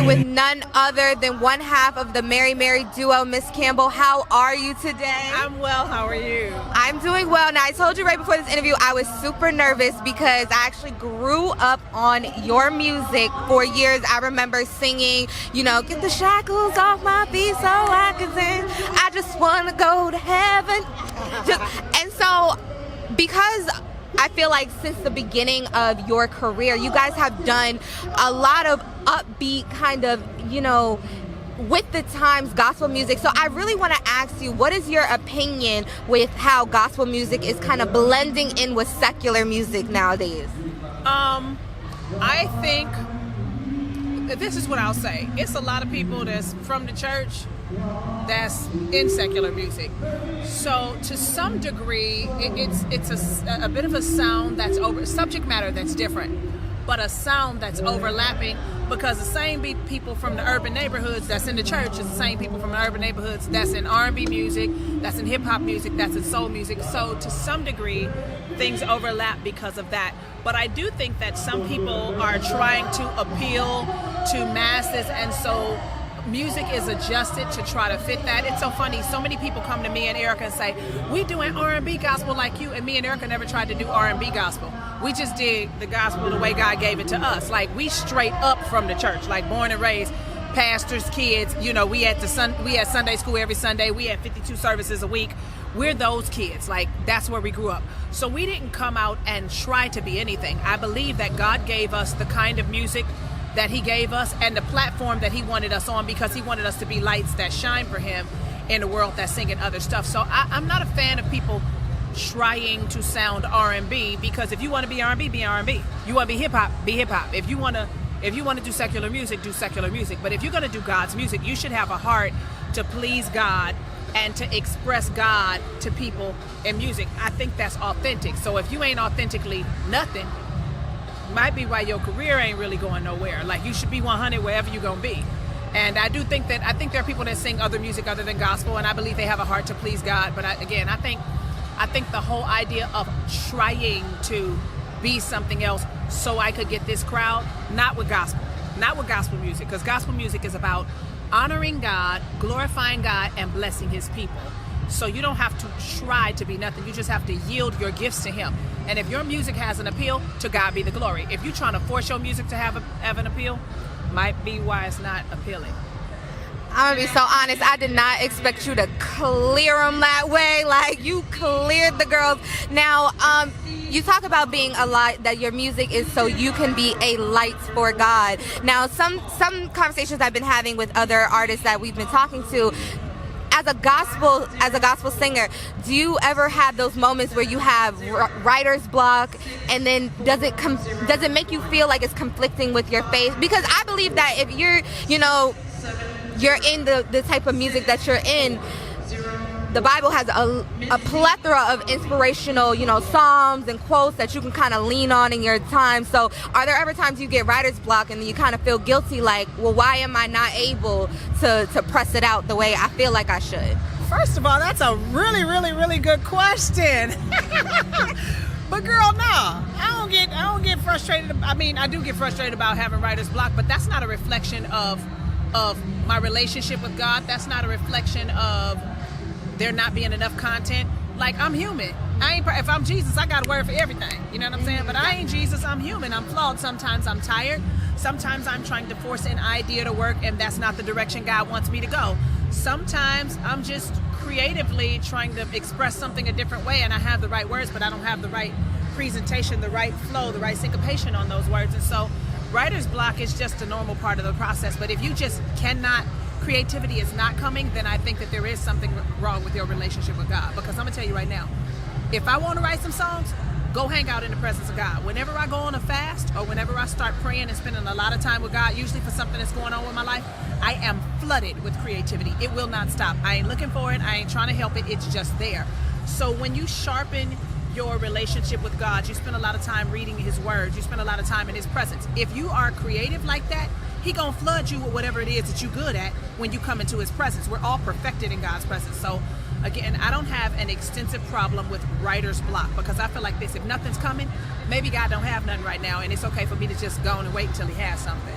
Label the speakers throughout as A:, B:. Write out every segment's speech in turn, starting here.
A: With none other than one half of the Mary Mary duo, Miss Campbell. How are you today?
B: I'm well. How are you?
A: I'm doing well. Now, I told you right before this interview I was super nervous because I actually grew up on your music for years. I remember singing, you know, get the shackles off my feet so I can sing. I just want to go to heaven. And so, because I feel like since the beginning of your career, you guys have done a lot of upbeat kind of, you know, with the times gospel music. So I really want to ask you, what is your opinion with how gospel music is kind of blending in with secular music nowadays?
B: I think this is what I'll say. It's a lot of people that's from the church that's in secular music. So to some degree, it's a bit of a sound that's subject matter that's different, but a sound that's overlapping, because the same people from the urban neighborhoods that's in the church is the same people from the urban neighborhoods that's in R&B music, that's in hip-hop music, that's in soul music. So to some degree, things overlap because of that. But I do think that some people are trying to appeal to masses, and so music is adjusted to try to fit that. It's so funny. So many people come to me and Erica and say, we doing R&B gospel like you. And me and Erica never tried to do R&B gospel. We just did the gospel the way God gave it to us. Like, we straight up from the church, like born and raised, pastors' kids. You know, we had Sunday school every Sunday. We had 52 services a week. We're those kids. Like, that's where we grew up. So we didn't come out and try to be anything. I believe that God gave us the kind of music that he gave us and the platform that he wanted us on, because he wanted us to be lights that shine for him in a world that's singing other stuff. So I'm not a fan of people trying to sound R&B, because if you want to be R&B, be R&B. You want to be hip-hop, be hip-hop. If you want to do secular music, do secular music. But if you're going to do God's music, you should have a heart to please God and to express God to people in music. I think that's authentic. So if you ain't authentically nothing, might be why your career ain't really going nowhere. Like, you should be 100 wherever you're gonna be. And I think there are people that sing other music other than gospel, and I believe they have a heart to please God. But I think the whole idea of trying to be something else so I could get this crowd, not with gospel music, because gospel music is about honoring God, glorifying God, and blessing his people. So you don't have to try to be nothing. You just have to yield your gifts to him. And if your music has an appeal, to God be the glory. If you're trying to force your music to have an appeal, might be why it's not appealing.
A: I'm gonna be so honest, I did not expect you to clear them that way. Like, you cleared the girls. Now, you talk about being a light, that your music is so you can be a light for God. Now, some conversations I've been having with other artists that we've been talking to, as a gospel singer, do you ever have those moments where you have writer's block, and then does it make you feel like it's conflicting with your faith? Because I believe that if you're in the type of music that you're in, the Bible has a plethora of inspirational, you know, psalms and quotes that you can kind of lean on in your time. So are there ever times you get writer's block and you kind of feel guilty, like, well, why am I not able to press it out the way I feel like I should?
B: First of all, that's a really, really, really good question. But girl, no, I don't get frustrated. I mean, I do get frustrated about having writer's block, but that's not a reflection of my relationship with God. That's not a reflection of there not being enough content. Like, I'm human. If I'm Jesus, I got a word for everything. You know what I'm saying? But I ain't Jesus. I'm human. I'm flawed. Sometimes I'm tired. Sometimes I'm trying to force an idea to work, and that's not the direction God wants me to go. Sometimes I'm just creatively trying to express something a different way, and I have the right words, but I don't have the right presentation, the right flow, the right syncopation on those words. And so writer's block is just a normal part of the process. But if you just cannot, creativity is not coming, then I think that there is something wrong with your relationship with God. Because I'm gonna tell you right now, if I want to write some songs, go hang out in the presence of God. Whenever I go on a fast, or whenever I start praying and spending a lot of time with God, usually for something that's going on with my life, I am flooded with creativity. It will not stop. I ain't looking for it. I ain't trying to help it. It's just there. So when you sharpen your relationship with God, you spend a lot of time reading his words, you spend a lot of time in his presence. If you are creative like that, he gonna flood you with whatever it is that you good at when you come into his presence. We're all perfected in God's presence. So again, I don't have an extensive problem with writer's block, because I feel like this: if nothing's coming, maybe God don't have nothing right now, and it's okay for me to just go on and wait until he has something.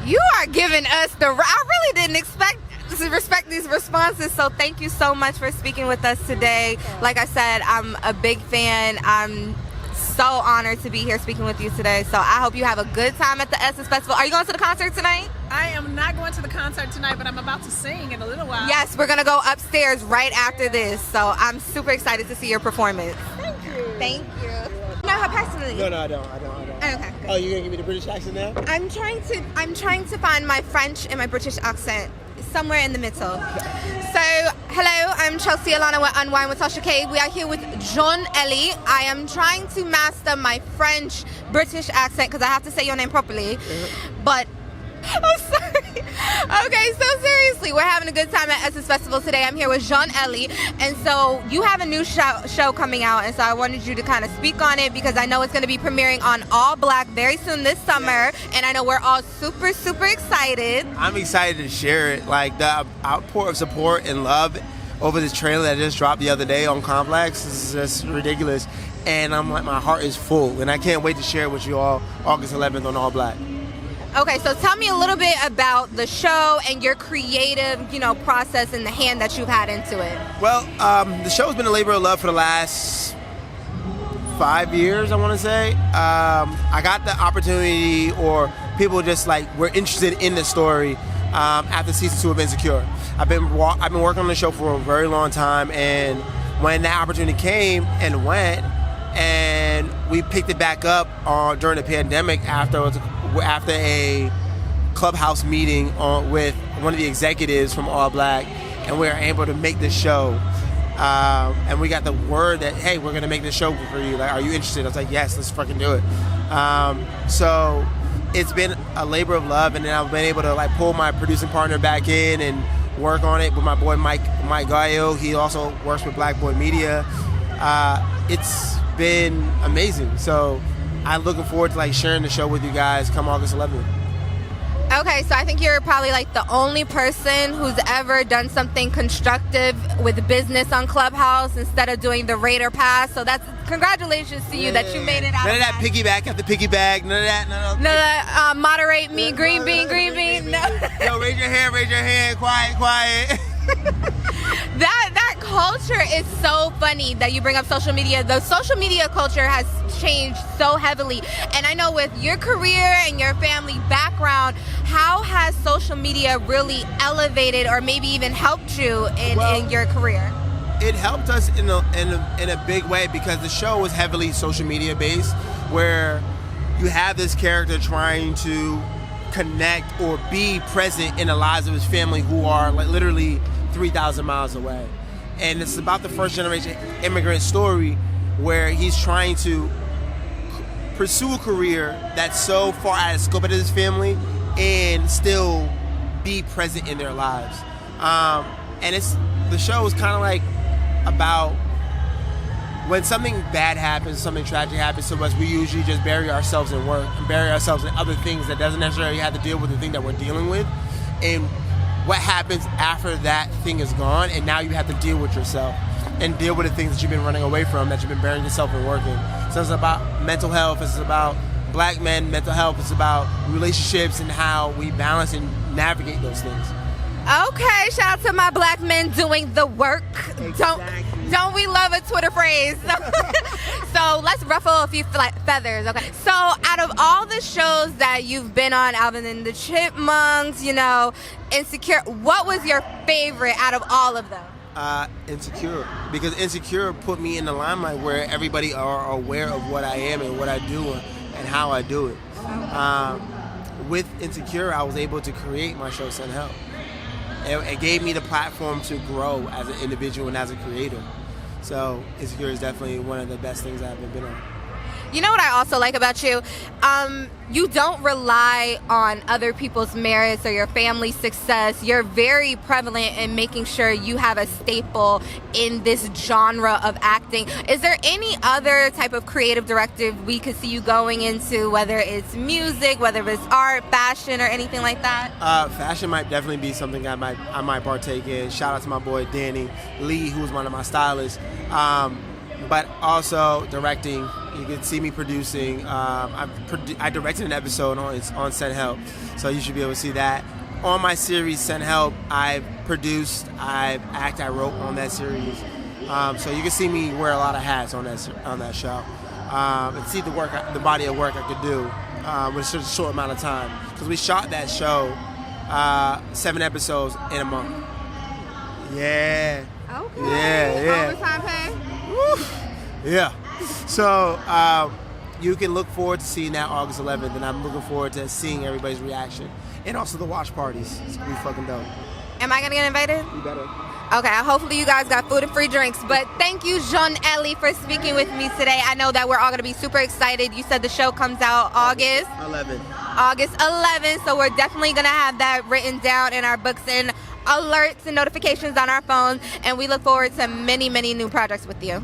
A: You are giving us I really didn't expect to respect these responses, so thank you so much for speaking with us today. Like I said, I'm a big fan. I'm so honored to be here speaking with you today, so I hope you have a good time at the Essence Festival. Are you going to the concert tonight?
B: I am not going to the concert tonight, but I'm about to sing in a little while.
A: Yes, we're going to go upstairs right after this, so I'm super excited to see your performance.
B: Thank you.
A: Thank you. You know her personally?
C: No, I don't.
A: Okay.
C: Oh, you're gonna give me the British accent now?
A: I'm trying to find my French and my British accent somewhere in the middle. So, hello, I'm Chelsea Alana with Unwine with Tasha. We are here with John Ellie. I am trying to master my French British accent because I have to say your name properly. But I'm sorry. Okay, so seriously, we're having a good time at Essence Festival today. I'm here with John Ellie, and so you have a new show coming out, and so I wanted you to kind of speak on it because I know it's going to be premiering on All Black very soon this summer, and I know we're all super, super excited.
C: I'm excited to share it. Like, the outpour of support and love over this trailer that just dropped the other day on Complex is just ridiculous, and I'm like, my heart is full, and I can't wait to share it with you all August 11th on All Black.
A: Okay, so tell me a little bit about the show and your creative, process and the hand that you've had into it.
C: Well, the show's been a labor of love for the last 5 years, I want to say. I got the opportunity, or people just were interested in the story after season 2 of Insecure. I've been working on the show for a very long time, and when that opportunity came and went, and we picked it back up during the pandemic after a clubhouse meeting with one of the executives from All Black, and we were able to make this show. And we got the word that, hey, we're gonna make this show for you. Like, are you interested? I was like, yes, let's fucking do it. So it's been a labor of love, and then I've been able to pull my producing partner back in and work on it with my boy Mike Gallo. He also works with Black Boy Media. It's been amazing. So I'm looking forward to sharing the show with you guys come August 11th.
A: Okay, so I think you're probably the only person who's ever done something constructive with business on Clubhouse instead of doing the Raider Pass. So that's congratulations to you that you made it out.
C: None of that piggyback after piggyback. None of that.
A: None of that. Moderate me, green bean. No.
C: Yo, raise your hand. Quiet.
A: That culture is so funny that you bring up social media. The social media culture has changed so heavily, and I know with your career and your family background, how has social media really elevated or maybe even helped you in your career?
C: It helped us in a big way, because the show was heavily social media based, where you have this character trying to connect or be present in the lives of his family who are literally 3,000 miles away. And it's about the first generation immigrant story where he's trying to pursue a career that's so far out of scope of his family and still be present in their lives. And the show is kind of about when something bad happens, something tragic happens to us, we usually just bury ourselves in work and bury ourselves in other things that doesn't necessarily have to deal with the thing that we're dealing with. And what happens after that thing is gone, and now you have to deal with yourself and deal with the things that you've been running away from, that you've been burying yourself in working. So it's about mental health, it's about Black men, mental health, it's about relationships and how we balance and navigate those things.
A: Okay, shout out to my Black men doing the work.
C: Exactly.
A: Don't we love a Twitter phrase? So let's ruffle a few feathers, okay? So out of all the shows that you've been on, Alvin and the Chipmunks, Insecure, what was your favorite out of all of them?
C: Insecure, because Insecure put me in the limelight where everybody are aware of what I am and what I do and how I do it. With Insecure, I was able to create my show, Send Help. It gave me the platform to grow as an individual and as a creator. So Insecure is definitely one of the best things I've been on.
A: You know what I also like about you? You don't rely on other people's merits or your family's success. You're very prevalent in making sure you have a staple in this genre of acting. Is there any other type of creative directive we could see you going into, whether it's music, whether it's art, fashion, or anything like that?
C: Fashion might definitely be something I might partake in. Shout out to my boy Danny Lee, who was one of my stylists. But also directing. You can see me producing. I directed an episode on Send Help, so you should be able to see that. On my series Send Help, I've produced, I've acted, I wrote on that series. So you can see me wear a lot of hats on that show, and see the body of work I could do with such a short amount of time. Because we shot that show 7 episodes in a month. Yeah.
A: Okay.
C: Yeah.
A: Overtime pay?
C: Yeah. So you can look forward to seeing that August 11th, and I'm looking forward to seeing everybody's reaction, and also the watch parties. It's gonna be fucking dope.
A: Am I gonna get invited?
C: You better.
A: Okay, hopefully you guys got food and free drinks. But thank you, Jean-Ellie, for speaking with me today. I know that we're all gonna be super excited. You said the show comes out August 11th, so we're definitely gonna have that written down in our books and alerts and notifications on our phones, and we look forward to many, many new projects with you.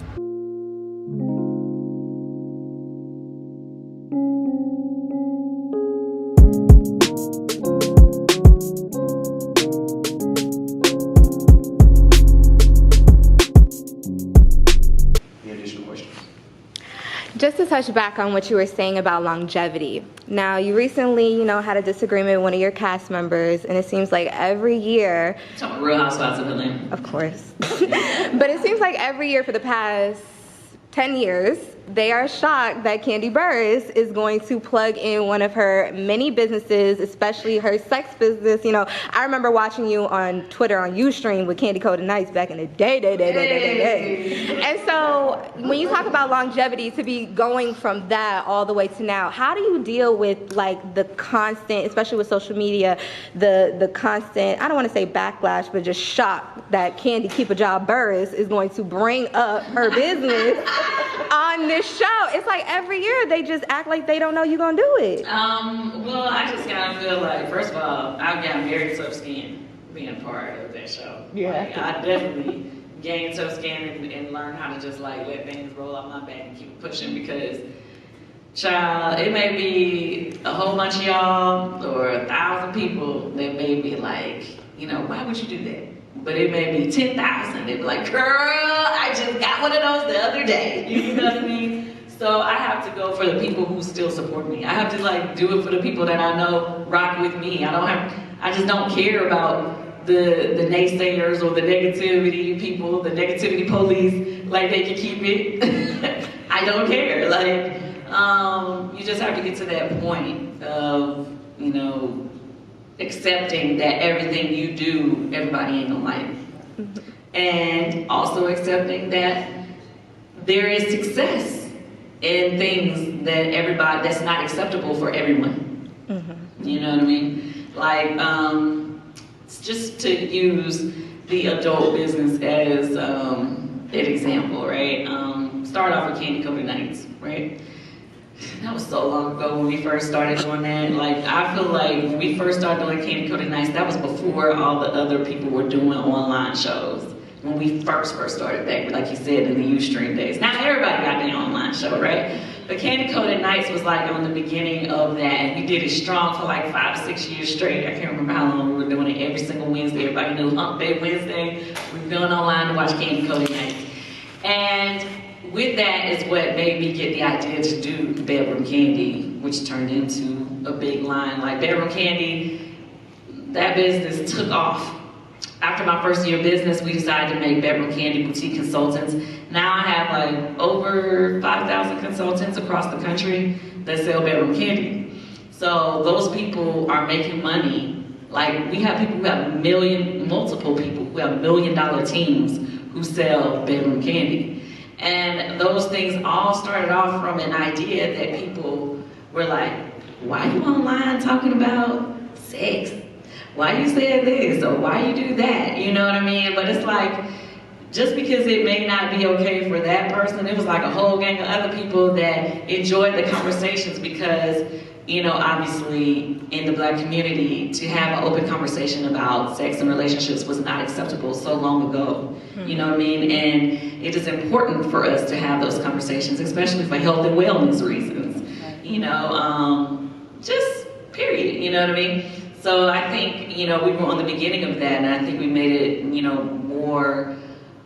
A: Just to touch back on what you were saying about longevity. Now, you recently, had a disagreement with one of your cast members, and it seems like every year...
D: Talking Real Housewives of Atlanta.
A: Of course. But it seems like every year for the past 10 years, they are shocked that Kandi Burruss is going to plug in one of her many businesses, especially her sex business. I remember watching you on Twitter on Ustream with Kandi Coated Nights back in the day. And so when you talk about longevity, to be going from that all the way to now, how do you deal with like the constant, especially with social media, the constant, I don't want to say backlash, but just shock that Kandi Keep a Job Burruss is going to bring up her business on this show? It's like every year they just act like they don't know you're gonna do it.
D: Well, I just kind of feel like, first of all, I've gotten very tough skin being part of that show.
A: Yeah.
D: Like, I definitely gained tough skin and learned how to just like let things roll off my back and keep it pushing, because child, it may be a whole bunch of y'all or 1,000 people that may be like, why would you do that? But it may be 10,000. They'd be like, girl, I just got one of those the other day. You know what I mean? So I have to go for the people who still support me. I have to like do it for the people that I know rock with me. I just don't care about the naysayers or the negativity people, the negativity police, like they can keep it. I don't care. Like, you just have to get to that point of, accepting that everything you do, everybody ain't gonna like it. And also accepting that there is success in things that's not acceptable for everyone. Mm-hmm. You know what I mean? Like, just to use the adult business as an example, right? Start off with Kandi Coated Nights, right? That was so long ago when we first started doing that. Like, I feel like when we first started doing Kandi Coated Nights, that was before all the other people were doing online shows. When we first started back, like you said, in the Ustream days. Now everybody got their online show, right? But Kandi Coated Nights was like on the beginning of that. And we did it strong for like 5 or 6 years straight. I can't remember how long we were doing it every single Wednesday. Everybody knew Hump Day Wednesday. We were going online to watch Kandi Coated Nights. And with that is what made me get the idea to do Bedroom Kandi, which turned into a big line. Like Bedroom Kandi, that business took off. After my first year of business, we decided to make Bedroom Kandi boutique consultants. Now I have like over 5,000 consultants across the country that sell Bedroom Kandi. So those people are making money. Like, we have people who have multiple people who have $1 million teams who sell Bedroom Kandi. And those things all started off from an idea that people were like, why are you online talking about sex? Why you said this, or why you do that? You know what I mean? But it's like, just because it may not be okay for that person, it was like a whole gang of other people that enjoyed the conversations because, you know, obviously in the Black community, to have an open conversation about sex and relationships was not acceptable so long ago. You know what I mean? And it is important for us to have those conversations, especially for health and wellness reasons. You know, just period, you know what I mean? So I think, you know, we were on the beginning of that, and I think we made it, you know, more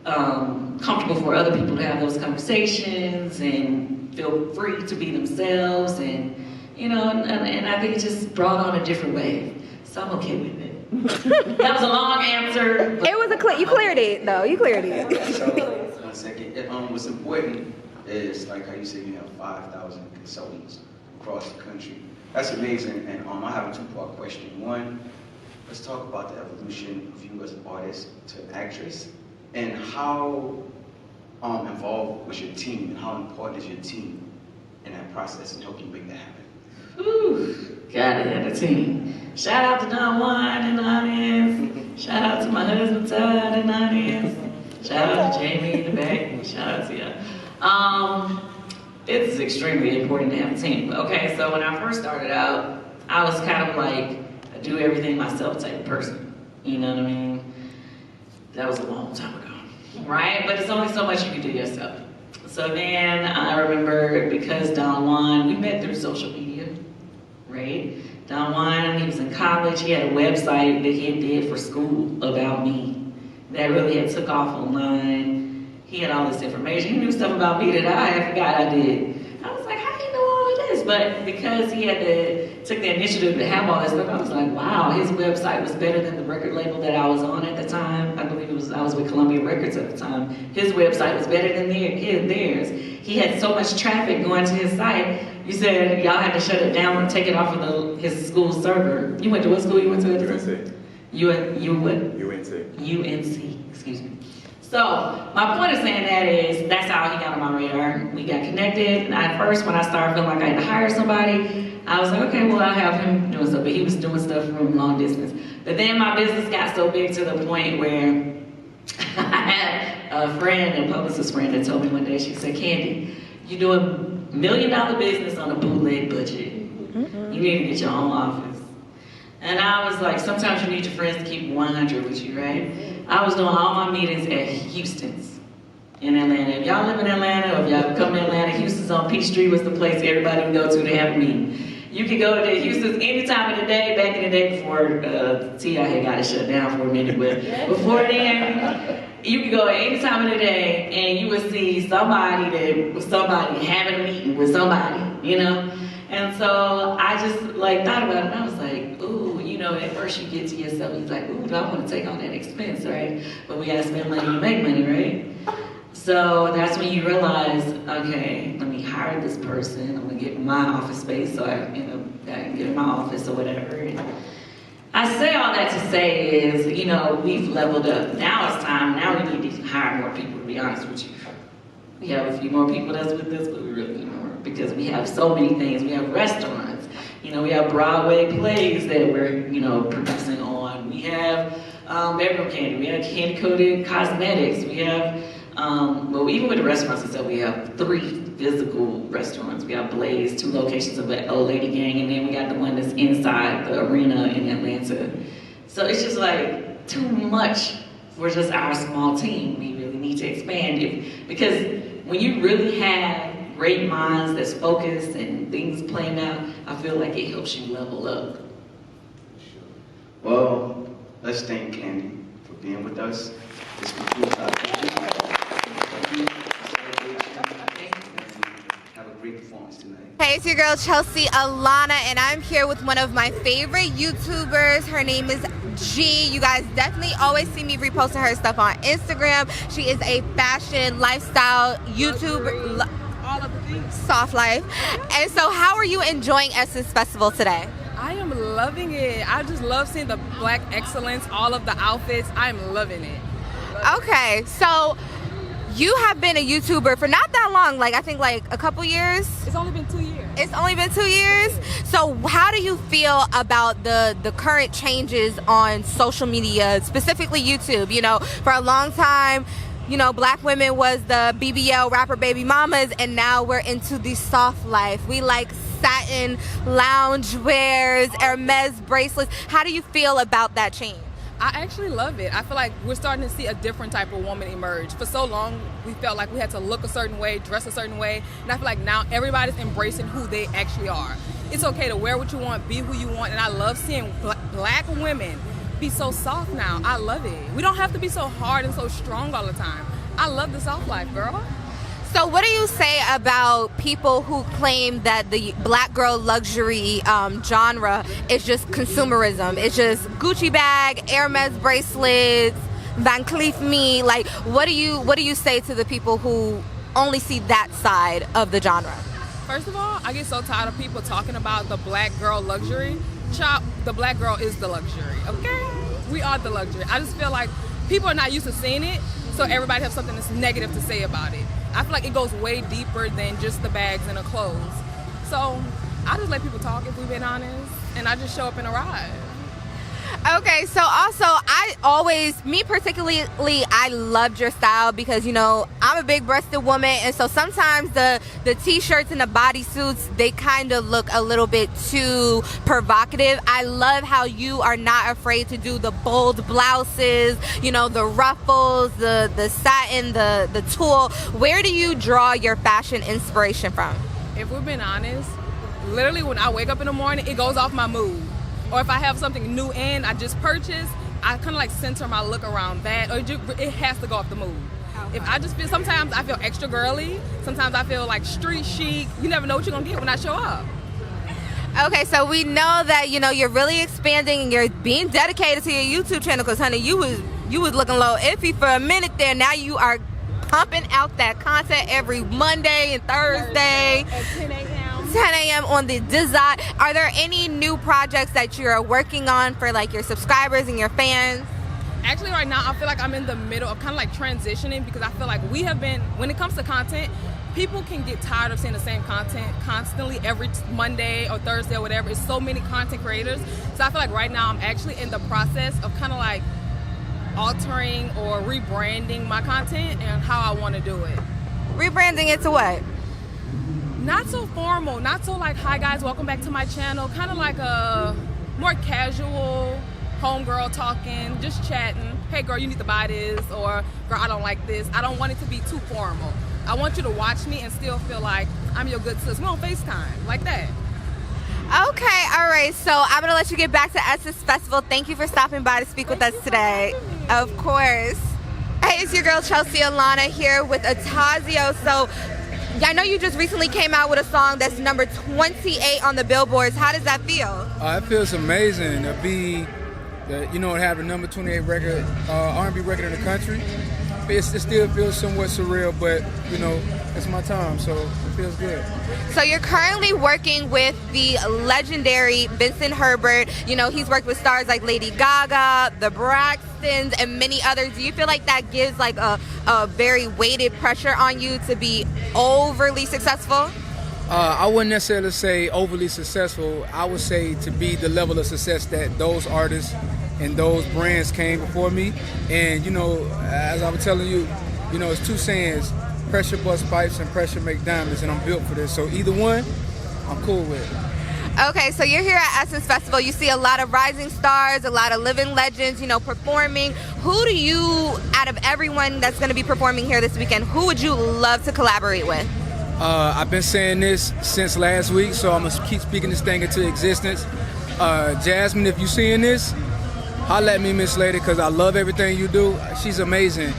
D: comfortable for other people to have those conversations and feel free to be themselves, and you know, and I think it just brought on a different wave. So I'm okay with it. That was a long answer.
A: It was you cleared it though. You cleared it.
E: So, 1 second. What's important is like how you say you have 5,000 consultants across the country. That's amazing. And I have a 2-part question. One, let's talk about the evolution of you as an artist to actress, and how involved was your team, and how important is your team in that process and helping make that happen?
D: Ooh, gotta have a team. Shout out to Don Juan in the audience. Shout out to my husband Todd in the audience. Shout out to Jamie in the back. Shout out to you. It's extremely important to have a team. Okay, so when I first started out, I was kind of like a do everything myself type of person. You know what I mean? That was a long time ago, right? But it's only so much you can do yourself. So then I remember, because Don Juan, we met through social media, right? Don Juan, he was in college, he had a website that he did for school about me that really had took off online. He had all this information. He knew stuff about me that I had forgot I did. I was like, how do you know all of this? But because he took the initiative to have all this stuff, I was like, wow, his website was better than the record label that I was on at the time. I believe I was with Columbia Records at the time. His website was better than theirs. He had so much traffic going to his site. You said y'all had to shut it down and take it off of his school server. You went to what school you went to?
F: UNC.
D: UNC, excuse me. So my point of saying that is that's how he got on my radar. We got connected. And at first, when I started feeling like I had to hire somebody, I was like, okay, well, I'll have him doing stuff. But he was doing stuff from long distance. But then my business got so big to the point where I had a friend, a publicist friend, that told me one day, she said, Kandi, you do $1 million business on a bootleg budget. You need to get your own office. And I was like, sometimes you need your friends to keep 100 with you, right? I was doing all my meetings at Houston's in Atlanta. If y'all live in Atlanta, or if y'all come to Atlanta, Houston's on Peachtree was the place everybody would go to have a meeting. You could go to Houston's any time of the day, back in the day before T.I. had got it shut down for a minute, but before then, you could go at any time of the day and you would see somebody having a meeting with somebody, you know? And so I just like thought about it, and I was like, ooh, you know, at first you get to yourself, you're like, ooh, do I want to take on that expense, right? But we gotta spend money to make money, right? So that's when you realize, okay, let me hire this person, I'm gonna get my office space so I can get in my office or whatever. And I say all that to say is, you know, we've leveled up. Now it's time, now we need to hire more people, to be honest with you. We have a few more people that's with us, but we really need more because we have so many things. We have restaurants, you know, we have Broadway plays that we're, you know, producing on. We have bedroom candy, we have candy-coated cosmetics, we have, well, even with the restaurants and stuff, we have 3 physical restaurants. We have Blaze, 2 locations of the Old Lady Gang, and then we got the one that's inside the arena in Atlanta. So it's just like too much for just our small team. We really need to expand it because when you really have great minds that's focused and things playing out, I feel like it helps you level up.
E: Well, let's thank Kandi for being with us. This concludes our have a great performance tonight.
A: Hey, it's your girl Chelsea Alana, and I'm here with one of my favorite YouTubers. Her name is G. You guys definitely always see me reposting her stuff on Instagram. She is a fashion, lifestyle YouTuber.
G: All of the things.
A: Soft life. And so how are you enjoying Essence Festival today?
G: I am loving it. I just love seeing the Black excellence, all of the outfits. I'm loving it.
A: Okay, so you have been a YouTuber for not that long, like I think like a couple years?
G: It's only been 2 years.
A: It's only been 2 years? So how do you feel about the current changes on social media, specifically YouTube? You know, for a long time, you know, black women was the BBL rapper baby mamas, and now we're into the soft life. We like satin lounge wears, Hermes bracelets. How do you feel about that change?
G: I actually love it. I feel like we're starting to see a different type of woman emerge. For so long, we felt like we had to look a certain way, dress a certain way, and I feel like now everybody's embracing who they actually are. It's okay to wear what you want, be who you want, and I love seeing black women be so soft now. I love it. We don't have to be so hard and so strong all the time. I love the soft life, girl.
A: So what do you say about people who claim that the black girl luxury genre is just consumerism? It's just Gucci bag, Hermes bracelets, Van Cleef me. Like, what do you say to the people who only see that side of the genre?
G: First of all, I get so tired of people talking about the black girl luxury. Chop, the black girl is the luxury, okay? We are the luxury. I just feel like people are not used to seeing it, so everybody has something that's negative to say about it. I feel like it goes way deeper than just the bags and the clothes. So I just let people talk, if we've been honest, and I just show up and arrive.
A: Okay, so also me particularly, I loved your style because, you know, I'm a big-breasted woman, and so sometimes the t-shirts and the bodysuits, they kind of look a little bit too provocative. I love how you are not afraid to do the bold blouses, you know, the ruffles, the satin, the tulle. Where do you draw your fashion inspiration from?
G: If we've been honest, literally when I wake up in the morning, it goes off my mood. Or if I have something new in, I just purchased, I kind of like center my look around that, or it has to go off the mood. Okay. If I just feel, sometimes I feel extra girly, sometimes I feel like street chic. You never know what you're gonna get when I show up.
A: Okay, so we know that, you know, you're really expanding and you're being dedicated to your YouTube channel, because honey, you was looking a little iffy for a minute there. Now you are pumping out that content every Monday and Thursday
G: at 10 a.m.
A: 10 a.m. on the design. Are there any new projects that you're working on for like your subscribers and your fans?
G: Actually, right now, I feel like I'm in the middle of kind of like transitioning, because I feel like we have been, when it comes to content, people can get tired of seeing the same content constantly every Monday or Thursday or whatever. It's so many content creators. So I feel like right now I'm actually in the process of kind of like altering or rebranding my content and how I want to do it.
A: Rebranding it to what?
G: Not so formal, not so like, hi guys, welcome back to my channel. Kind of like a more casual, homegirl talking, just chatting. Hey girl, you need to buy this, or girl, I don't like this. I don't want it to be too formal. I want you to watch me and still feel like I'm your good sis. We're on FaceTime, like that.
A: Okay, all right, so I'm gonna let you get back to Essence Festival. Thank you for stopping by to speak with us today. Of course. Hey, it's your girl Chelsea Alana here with Atazio. So I know you just recently came out with a song that's number 28 on the billboards. How does that feel?
F: It feels amazing to be, have a number 28 record, R&B record in the country. It still feels somewhat surreal, but it's my time, so it feels good.
A: So you're currently working with the legendary Vincent Herbert. You know, he's worked with stars like Lady Gaga, the Braxtons, and many others. Do you feel like that gives like a very weighted pressure on you to be overly successful?
F: I wouldn't necessarily say overly successful. I would say to be the level of success that those artists and those brands came before me. And as I was telling you, it's two sayings: pressure bust pipes and pressure make diamonds, and I'm built for this. So either one, I'm cool with.
A: Okay, so you're here at Essence Festival. You see a lot of rising stars, a lot of living legends, performing. Who do you, out of everyone that's going to be performing here this weekend, who would you love to collaborate with?
F: I've been saying this since last week, so I'm going to keep speaking this thing into existence. Jasmine, if you're seeing this, holla at me, Miss Lady, because I love everything you do. She's amazing.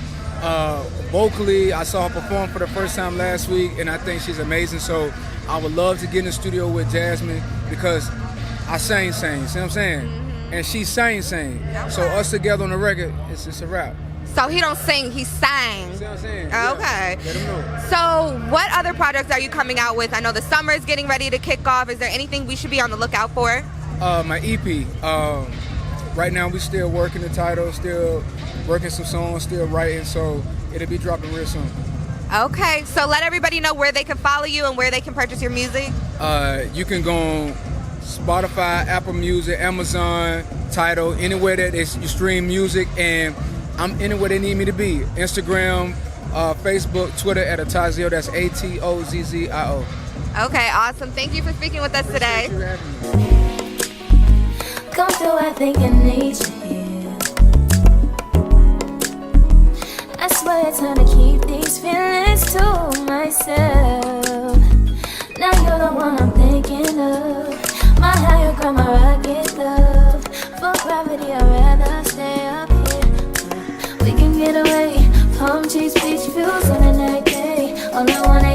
F: Vocally, I saw her perform for the first time last week, and I think she's amazing. So I would love to get in the studio with Jasmine, because I sing, see what I'm saying? Mm-hmm. And she sing. Okay. So us together on the record, it's a wrap.
A: So he don't sing, he sang.
F: See what I'm saying?
A: Okay.
F: Yeah, let him know.
A: So what other projects are you coming out with? I know the summer is getting ready to kick off. Is there anything we should be on the lookout for?
F: My EP. Right now we still working the title, still working some songs, still writing, so it'll be dropping real soon.
A: Okay, so let everybody know where they can follow you and where they can purchase your music.
F: You can go on Spotify, Apple Music, Amazon, Tidal, anywhere that you stream music, and I'm anywhere they need me to be. Instagram, Facebook, Twitter at Atozio. That's ATOZZIO.
A: Okay, awesome. Thank you for speaking with us today.
H: Come through, I think I need you. I swear it's hard to keep these feelings to myself. Now you're the one I'm thinking of. My higher ground, my rocket love. For gravity, I'd rather stay up here. We can get away. Palm trees, beach views on a night day. All I wanna